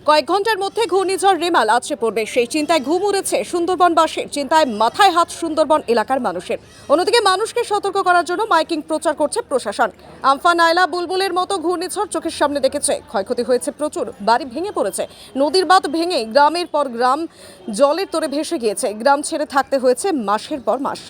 কয়েক ঘন্টার মধ্যে ঘূর্ণিঝড় রেমাল আছড়ে পড়বে, সেই চিন্তায় ঘুম উড়েছে সুন্দরবনবাসীর। চিন্তায় মাথায় হাত সুন্দরবন এলাকার মানুষের। অন্যদিকে মানুষকে সতর্ক করার জন্য মাইকিং প্রচার করছে প্রশাসন। আমফান, আয়লা, বুলবুলের মতো ঘূর্ণিঝড় চোখের সামনে দেখেছে। ক্ষয়ক্ষতি হয়েছে প্রচুর, বাড়ি ভেঙে পড়েছে, নদীর বাঁধ ভেঙে গ্রামের পর গ্রাম জলের তোরে ভেসে গিয়েছে। গ্রাম ছেড়ে থাকতে হয়েছে মাসের পর মাস।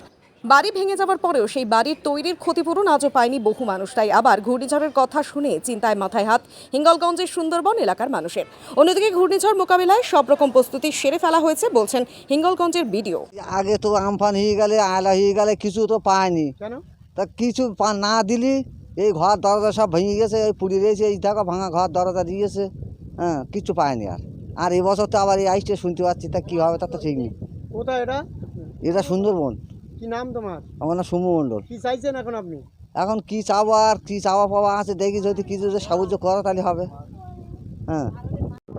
বাড়ি ভেঙে যাওয়ার পরেও সেই বাড়ির তৈরির ক্ষতিপূরণ আজও পায়নি বহু মানুষ। তাই আবার ঘূর্ণিঝড়ের কথা শুনে চিন্তায় মাথায় হাত হিঙ্গলগঞ্জের সুন্দরবন এলাকার মানুষের। অন্যদিকে ঘূর্ণিঝড় মোকাবিলায় সব রকম প্রস্তুতি সেরে ফেলা হয়েছে বলছেন হিঙ্গলগঞ্জের বিডিও। আগে তো আমফান হয়ে গেলে, আয়লা হয়ে গেলে কিছু তো পায়নি। কেন? তা কিছু না দিলি এই ঘর দরজা সব ভেঙে গেছে, এই পুড়ে রয়েছে, এই দেখো ভাঙা ঘর দরজা দিয়েছে। হ্যাঁ, কিছু পায়নি। আর এবছর তো আবার এই আইসটা শুনতে পাচ্ছি, তা কী হবে তা তো ঠিক নেই। কোথায় এটা? এটা সুন্দরবন। কি নাম তোমার? আমার নাম সুমু মণ্ডল। কি চাইছেন এখন আপনি? এখন কি চাবো, আর কি চাওয়া পাওয়া আছে দেখি, যদি কিছু যে সাহায্য করো তাহলে হবে। হ্যাঁ,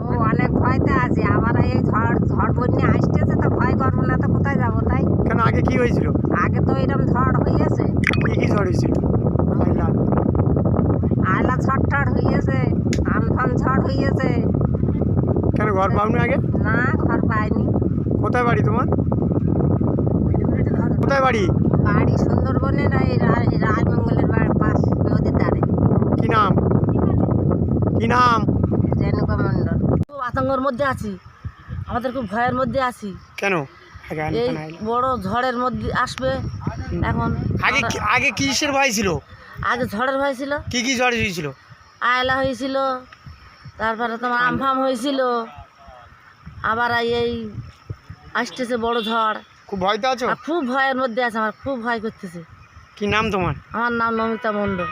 ও অনেক ভয়তে আছে। আবার এই ঝড় বন্যা আসতেছে, তো ভয় করবো না তো কোথায় যাবো? তাই কেন, আগে কি হয়েছিল? আগে তো এরকম ঝড় হয়েছে, কি ঝড় হয়েছিল? আয়লা ঝড় টড় হয়েছে, আমফান ঝড় হয়েছে। কেন, ঘর পাওনি আগে? না, ঘর পাইনি। কোথায় বাড়ি তোমার? কোথায় বাড়ি? বাড়ি সুন্দরবনে না, এই রায়মঙ্গলের পাশ, নদীর ধারে। কি নাম? কি নাম? রেণুকা মণ্ডল। খুব আতঙ্কের মধ্যে আছি, আমাদের খুব ভয়ের মধ্যে আছি। কেন? এই বড় ঝড়ের মধ্যে আসবে এখন। আগে কিসের ভয় ছিল? আগে ঝড়ের ভয় ছিল, কি ঝড় হয়েছিল? আয়লা হয়েছিল, তারপরে তোমার আমফাম হয়েছিল, আবার এই আসতেছে বড় ঝড়। খুব ভয়তে আছো? আর খুব ভয়ের মধ্যে আছে, আমার খুব ভয় করতেছে। কি নাম তোমার? আমার নাম নমিতা মণ্ডল।